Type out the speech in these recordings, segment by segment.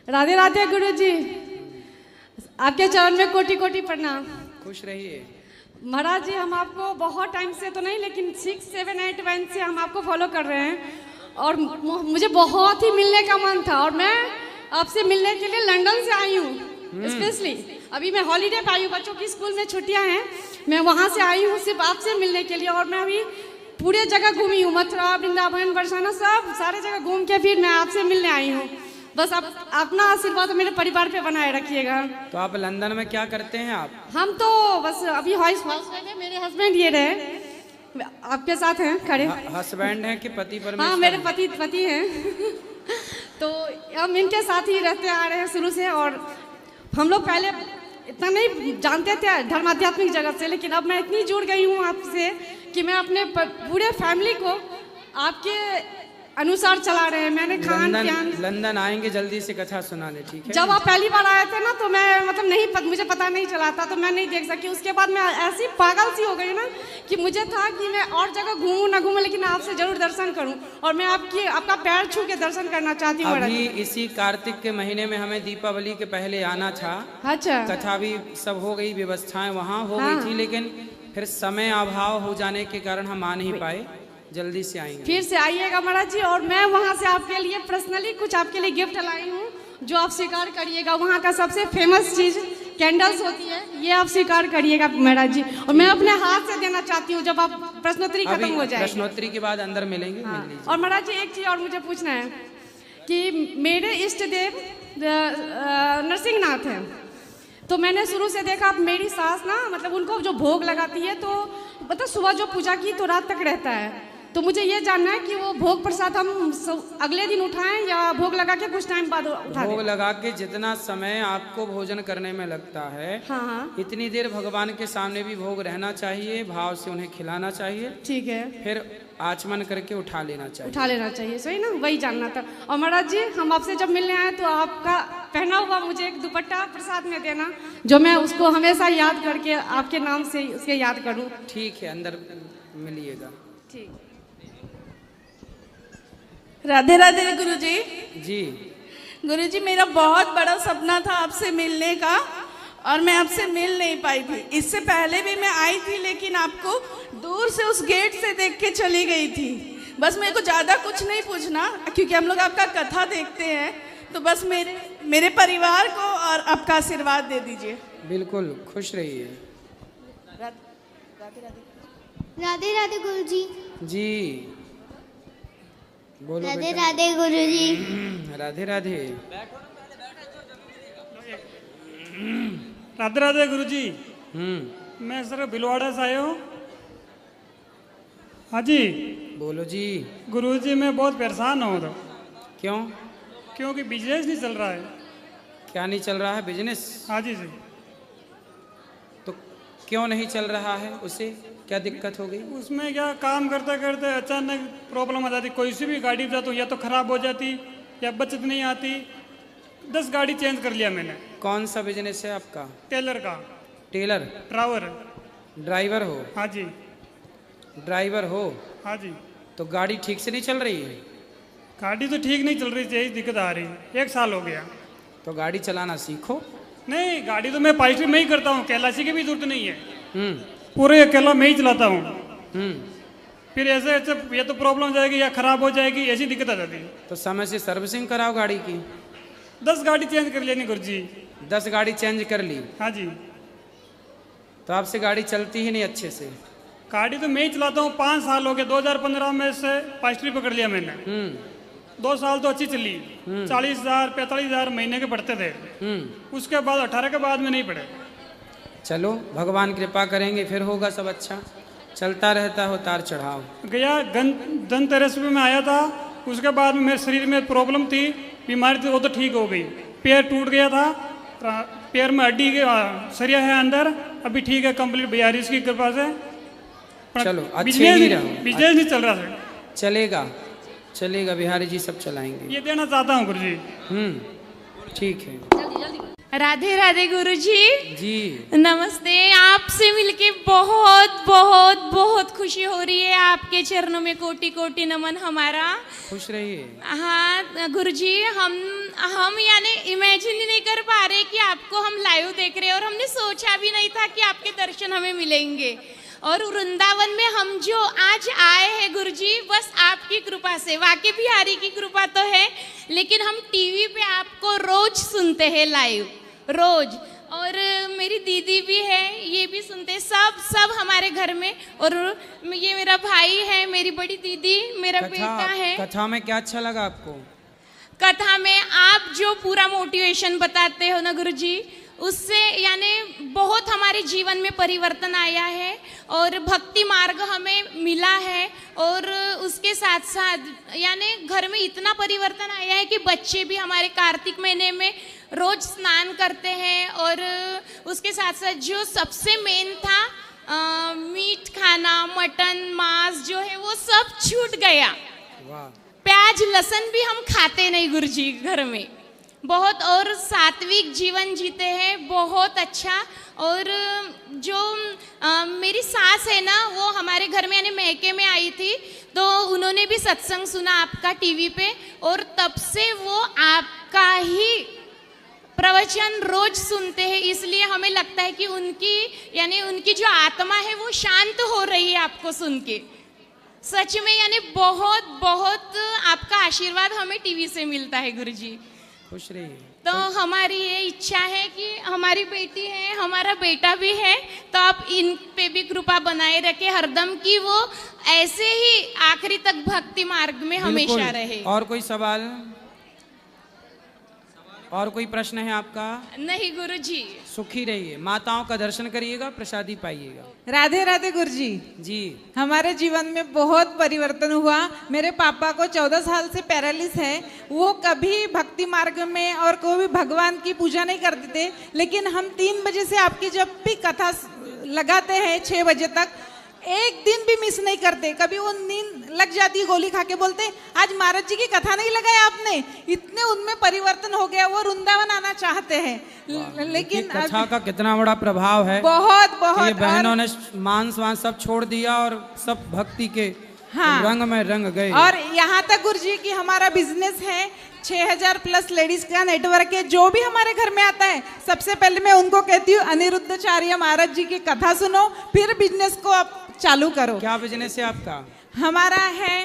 राधे राधे गुरु जी, आपके चरण में कोटि कोटि प्रणाम। खुश रहिए महाराज जी, हम आपको बहुत टाइम से तो नहीं लेकिन 6, 7, 8 मंथ से हम आपको फॉलो कर रहे हैं और मुझे बहुत ही मिलने का मन था और मैं आपसे मिलने के लिए लंदन से आई हूँ स्पेशली। अभी मैं हॉलीडे पे आई हूँ, बच्चों की स्कूल में छुट्टियाँ हैं, मैं वहाँ से आई हूँ सिर्फ आपसे मिलने के लिए। और मैं अभी पूरे जगह घूमी हूँ, मथुरा, वृंदावन, बरसाना, सब सारे जगह घूम के फिर मैं आपसे मिलने आई हूँ। बस आप अपना आशीर्वाद मेरे परिवार पे बनाए रखिएगा। तो आप लंदन में क्या करते हैं आप? हम तो बस अभी हाउस वाइफ है, मेरे हस्बैंड ये रहे आपके साथ हैं खड़े। हस्बैंड हैं कि पति परमेश्वर? हाँ, मेरे पति हैं तो हम इनके साथ ही रहते आ रहे हैं शुरू से। और हम लोग पहले इतना नहीं जानते थे धर्म आध्यात्मिक जगत से, लेकिन अब मैं इतनी जुड़ गई हूँ आपसे कि मैं अपने पूरे फैमिली को आपके अनुसार चला रहे हैं। मैंने लंदन आएंगे जल्दी से कथा सुनाने, ठीक है? जब आप पहली बार आए थे ना तो मैं मतलब मुझे पता नहीं चला था, तो मैं नहीं देख सकी। उसके बाद मैं ऐसी पागल सी हो गई ना कि मुझे था कि मैं और जगह घूमूं ना घूमूं, लेकिन आपसे जरूर दर्शन करूं और मैं आपका पैर छू के दर्शन करना चाहती हूँ। अभी इसी कार्तिक के महीने में हमें दीपावली के पहले आना था। अच्छा, कथा भी सब हो गई, व्यवस्थाएं वहाँ हो गई थी, लेकिन फिर समय अभाव हो जाने के कारण हम आ नहीं पाए। जल्दी से आएंगे, फिर से आइएगा महाराज जी। और मैं वहाँ से आपके लिए पर्सनली कुछ आपके लिए गिफ्ट लाई हूँ जो आप स्वीकार करिएगा। वहाँ का सबसे फेमस चीज कैंडल्स होती है, ये आप स्वीकार करिएगा महाराज जी। और मैं अपने हाथ से देना चाहती हूँ जब आप प्रश्नोत्तरी खत्म हो जाए। प्रश्नोत्तरी के बाद अंदर मिलेंगे। हाँ। और महाराज जी एक चीज और मुझे पूछना है कि मेरे इष्ट देव नरसिंहनाथ हैं, तो मैंने शुरू से देखा मेरी सास ना मतलब उनको जो भोग लगाती है तो मतलब सुबह जो पूजा की तो रात तक रहता है। तो मुझे ये जानना है कि वो भोग प्रसाद हम अगले दिन उठाएं या भोग लगा के कुछ टाइम बाद उठा दें? भोग लगा के जितना समय आपको भोजन करने में लगता है, हाँ, इतनी देर भगवान के सामने भी भोग रहना चाहिए, भाव से उन्हें खिलाना चाहिए। ठीक है, फिर आचमन करके उठा लेना चाहिए। सही ना, वही जानना था। और महाराज जी हम आपसे जब मिलने आए तो आपका पहना हुआ मुझे एक दुपट्टा प्रसाद में देना, जो मैं उसको हमेशा याद करके आपके नाम से उसके याद करूँ। ठीक है, अंदर मिलिएगा। ठीक। राधे राधे गुरुजी। जी गुरुजी, मेरा बहुत बड़ा सपना था आपसे मिलने का और मैं आपसे मिल नहीं पाई थी। इससे पहले भी मैं आई थी, लेकिन आपको दूर से उस गेट से देख के चली गई थी। बस मेरे को ज़्यादा कुछ नहीं पूछना, क्योंकि हम लोग आपका कथा देखते हैं, तो बस मेरे परिवार को और आपका आशीर्वाद दे दीजिए। बिल्कुल, खुश रहिए। राधे राधे गुरुजी। जी बोलो। राधे राधे गुरुजी। राधे राधे। राधे राधे गुरुजी। मैं सर भिलवाड़ा से आया हूँ। हाँ जी बोलो जी। गुरुजी, मैं बहुत परेशान हूँ। तो क्यों? क्योंकि बिजनेस नहीं चल रहा है। क्या नहीं चल रहा है? बिजनेस? हाँ जी जी। तो क्यों नहीं चल रहा है? उसे क्या दिक्कत हो गई? उसमें क्या, काम करते करते अचानक प्रॉब्लम आ जाती। कोई सी भी गाड़ी पे जाता हूँ या तो खराब हो जाती या बचत नहीं आती। 10 गाड़ी चेंज कर लिया मैंने। कौन सा बिजनेस है आपका? टेलर का। टेलर? ड्राइवर हो? हाँ जी। ड्राइवर हो? हाँ जी। तो गाड़ी ठीक से नहीं चल रही है? गाड़ी तो ठीक नहीं चल रही, यही दिक्कत आ रही है। 1 साल हो गया। तो गाड़ी चलाना सीखो। नहीं, गाड़ी तो मैं पाइस्ट्री में ही करता हूँ, कैलाशी की भी जरूरत नहीं है। पूरे अकेला मैं ही चलाता हूँ। फिर ऐसे या तो प्रॉब्लम हो जाएगी या खराब हो जाएगी, ऐसी दिक्कत आ जाती है। तो समय से सर्विसिंग कराओ गाड़ी की। 10 गाड़ी चेंज कर लेनी गुरुजी। 10 गाड़ी चेंज कर ली? हाँ जी। तो आपसे गाड़ी चलती ही नहीं अच्छे से? गाड़ी तो मैं ही चलाता हूँ, 5 साल हो गए। 2015 में से पाइस्ट्री पकड़ लिया मैंने। 2 साल तो अच्छी चली। 40,000 45,000 महीने के पड़ते थे। उसके बाद 18 के बाद में नहीं पड़े। चलो, भगवान कृपा करेंगे, फिर होगा सब अच्छा। चलता रहता है उतार चढ़ाव। गया धनतेरस पे मैं आया था, उसके बाद में मेरे शरीर में प्रॉब्लम थी, बीमारी थी, वो तो ठीक हो गई। पैर टूट गया था, पैर में हड्डी सरिया है अंदर, अभी ठीक है कंप्लीट बिहारी की कृपा से। चलो, अच्छे ही रहो। बिजनेस नहीं चल रहा था। चलेगा बिहारी जी सब चलाएंगे। ये देना चाहता हूँ गुरुजी। ठीक है। जल्दी राधे राधे गुरुजी। जी नमस्ते। आपसे मिलके बहुत बहुत बहुत खुशी हो रही है। आपके चरणों में कोटि कोटि नमन हमारा। खुश रहिए। हाँ गुरुजी, हम यानी इमेजिन ही नहीं कर पा रहे कि आपको हम लाइव देख रहे हैं, और हमने सोचा भी नहीं था कि आपके दर्शन हमें मिलेंगे। और वृंदावन में हम जो आज आए हैं गुरुजी, बस आपकी कृपा से, वाकई बिहारी की कृपा तो है, लेकिन हम टीवी पे आपको रोज सुनते हैं लाइव, रोज। और मेरी दीदी भी है, ये भी सुनते हैं, सब हमारे घर में। और ये मेरा भाई है, मेरी बड़ी दीदी, मेरा बेटा है। कथा में क्या अच्छा लगा आपको? कथा में आप जो पूरा मोटिवेशन बताते हो ना गुरुजी, उससे यानी बहुत हमारे जीवन में परिवर्तन आया है और भक्ति मार्ग हमें मिला है। और उसके साथ साथ यानी घर में इतना परिवर्तन आया है कि बच्चे भी हमारे कार्तिक महीने में रोज स्नान करते हैं। और उसके साथ साथ जो सबसे मेन था, मीट खाना, मटन, मांस जो है वो सब छूट गया। प्याज लहसुन भी हम खाते नहीं गुरुजी घर में, बहुत। और सात्विक जीवन जीते हैं, बहुत अच्छा। और जो मेरी सास है ना, वो हमारे घर में यानी मैके में आई थी, तो उन्होंने भी सत्संग सुना आपका टीवी पे, और तब से वो आपका ही प्रवचन रोज सुनते हैं। इसलिए हमें लगता है कि उनकी जो आत्मा है वो शांत हो रही है आपको सुन के। सच में यानी बहुत बहुत आपका आशीर्वाद हमें टीवी से मिलता है गुरुजी। खुश रहिए। तो हमारी ये इच्छा है कि हमारी बेटी है, हमारा बेटा भी है, तो आप इन पे भी कृपा बनाए रखें हरदम, कि वो ऐसे ही आखिरी तक भक्ति मार्ग में हमेशा रहे। और कोई सवाल, और कोई प्रश्न है आपका? नहीं गुरुजी। सुखी रहिए, माताओं का दर्शन करिएगा, प्रसादी पाइएगा। राधे राधे गुरुजी। जी हमारे जीवन में बहुत परिवर्तन हुआ। मेरे पापा को 14 साल से पैरालिस है। वो कभी भक्ति मार्ग में और कोई भी भगवान की पूजा नहीं करते थे, लेकिन हम 3 बजे से आपकी जब भी कथा लगाते हैं 6 बजे तक, एक दिन भी मिस नहीं करते। कभी वो नींद लग जाती, गोली खा के बोलते आज महाराज जी की कथा नहीं लगाया आपने। इतने उनमें परिवर्तन हो गया, वो वृंदावन आना चाहते हैं। लेकिन कथा का कितना बड़ा प्रभाव है। बहुत बहुत। ये बहनों ने मांस वांस सब छोड़ दिया और सब भक्ति के रंग में रंग गए। और यहाँ तक गुरुजी की हमारा बिजनेस है, 6000 प्लस लेडीज का नेटवर्क है। जो भी हमारे घर में आता है, सबसे पहले मैं उनको कहती हूँ अनिरुद्धाचार्य महाराज जी की कथा सुनो, फिर बिजनेस को आप चालू करो। क्या बिजनेस है आपका? हमारा है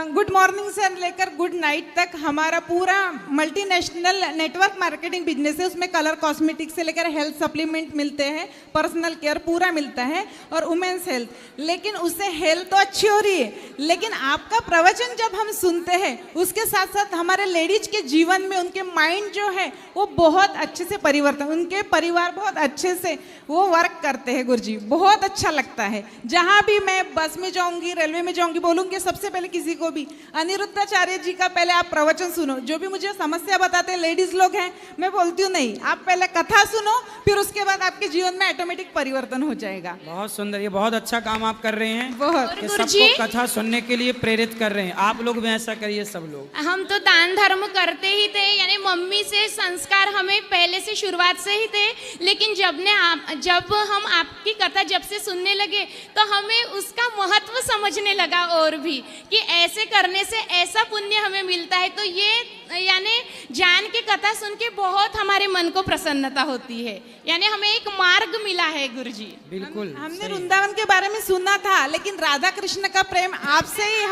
गुड मॉर्निंग से लेकर गुड नाइट तक हमारा पूरा मल्टीनेशनल नेटवर्क मार्केटिंग बिजनेस है। उसमें कलर कॉस्मेटिक्स से लेकर हेल्थ सप्लीमेंट मिलते हैं, पर्सनल केयर पूरा मिलता है, और वुमेन्स हेल्थ। लेकिन उससे हेल्थ तो अच्छी हो रही है, लेकिन आपका प्रवचन जब हम सुनते हैं, उसके साथ साथ हमारे लेडीज के जीवन में उनके माइंड जो है वो बहुत अच्छे से परिवर्तन, उनके परिवार बहुत अच्छे से वो वर्क करते हैं गुरुजी। बहुत अच्छा लगता है। जहाँ भी मैं बस में जाऊँगी, रेलवे में जाऊँगी, बोलूँगी सबसे पहले किसी को भी अनिरुद्धाचार्य जी का पहले आप प्रवचन सुनो। जो भी मुझे समस्या बताते हैं लेडीज लोग हैं, मैं बोलती हूँ नहीं, आप पहले कथा सुनो, फिर उसके बाद आपके जीवन में ऑटोमेटिक परिवर्तन हो जाएगा। बहुत सुंदर, ये बहुत अच्छा काम आप कर रहे हैं। बहुत। कि सबको कथा सुनने के लिए प्रेरित कर रहे हैं। आप लोग भी ऐसा करिए, सब लोग। हम तो दान धर्म करते ही थे, यानी मम्मी से संस्कार हमें पहले से शुरुआत से ही थे। लेकिन जब हम आपकी कथा जब से सुनने लगे, तो हमें उसका महत्व समझने लगा, और भी कि ऐसे करने से ऐसा पुण्य हमें मिलता है। तो ये यानी जान के कथा सुन के बहुत हमारे मन को प्रसन्नता होती है, यानी हमें एक मार्ग मिला है गुरुजी। बिल्कुल। हमने वृंदावन के बारे में सुना था, लेकिन राधा कृष्ण का प्रेम आपसे ही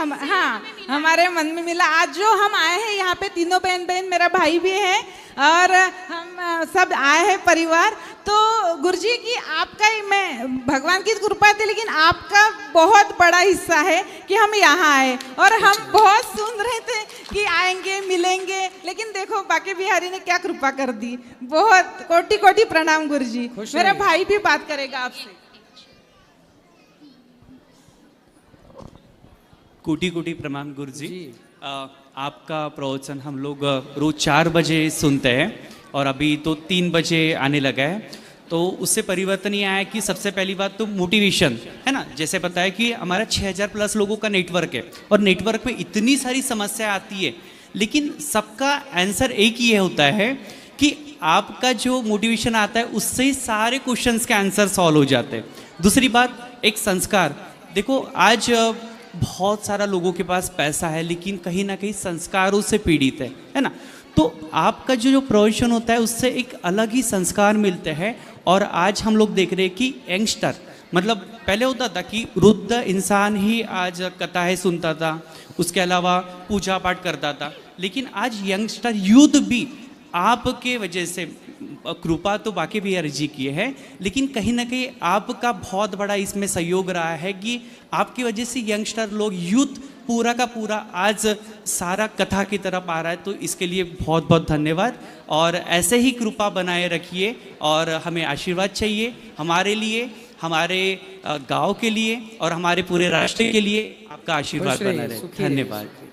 हमारे मन में मिला। आज जो हम आए हैं यहाँ पे, तीनों बहन, मेरा भाई भी है और हम सब आए हैं परिवार। तो गुरुजी की आपका ही, मैं भगवान की कृपा थी, लेकिन आपका बहुत बड़ा हिस्सा है कि हम यहाँ आए। और हम बहुत सुन रहे थे कि आएंगे, मिलेंगे, लेकिन देखो बाकी बिहारी ने क्या कृपा कर दी। बहुत कोटि कोटि प्रणाम गुरुजी। मेरा भाई भी बात करेगा आपसे। कोटि कोटि प्रणाम गुरुजी। आपका प्रवचन हम लोग रोज 4 बजे सुनते हैं, और अभी तो 3 बजे आने लगा है। तो उससे परिवर्तन ये आया कि सबसे पहली बात तो मोटिवेशन है ना, जैसे बताया कि हमारा 6000 प्लस लोगों का नेटवर्क है, और नेटवर्क में इतनी सारी समस्या आती है, लेकिन सबका आंसर एक ही होता है कि आपका जो मोटिवेशन आता है उससे ही सारे क्वेश्चंस के आंसर सॉल्व हो जाते हैं। दूसरी बात, एक संस्कार। देखो आज बहुत सारा लोगों के पास पैसा है लेकिन कहीं ना कहीं संस्कारों से पीड़ित है ना। तो आपका जो प्रोफेशन होता है उससे एक अलग ही संस्कार मिलते हैं। और आज हम लोग देख रहे हैं कि यंगस्टर, मतलब पहले होता था कि वृद्ध इंसान ही आज कथाएं सुनता था, उसके अलावा पूजा पाठ करता था, लेकिन आज यंगस्टर यूथ भी आपके वजह से, कृपा तो बाकी भी अर्जी किए हैं, लेकिन कहीं ना कहीं आपका बहुत बड़ा इसमें सहयोग रहा है कि आपकी वजह से यंगस्टर लोग, यूथ पूरा का पूरा आज सारा कथा की तरफ आ रहा है। तो इसके लिए बहुत बहुत धन्यवाद और ऐसे ही कृपा बनाए रखिए और हमें आशीर्वाद चाहिए हमारे लिए, हमारे गांव के लिए और हमारे पूरे राष्ट्र के लिए। आपका आशीर्वाद बना रहे। धन्यवाद।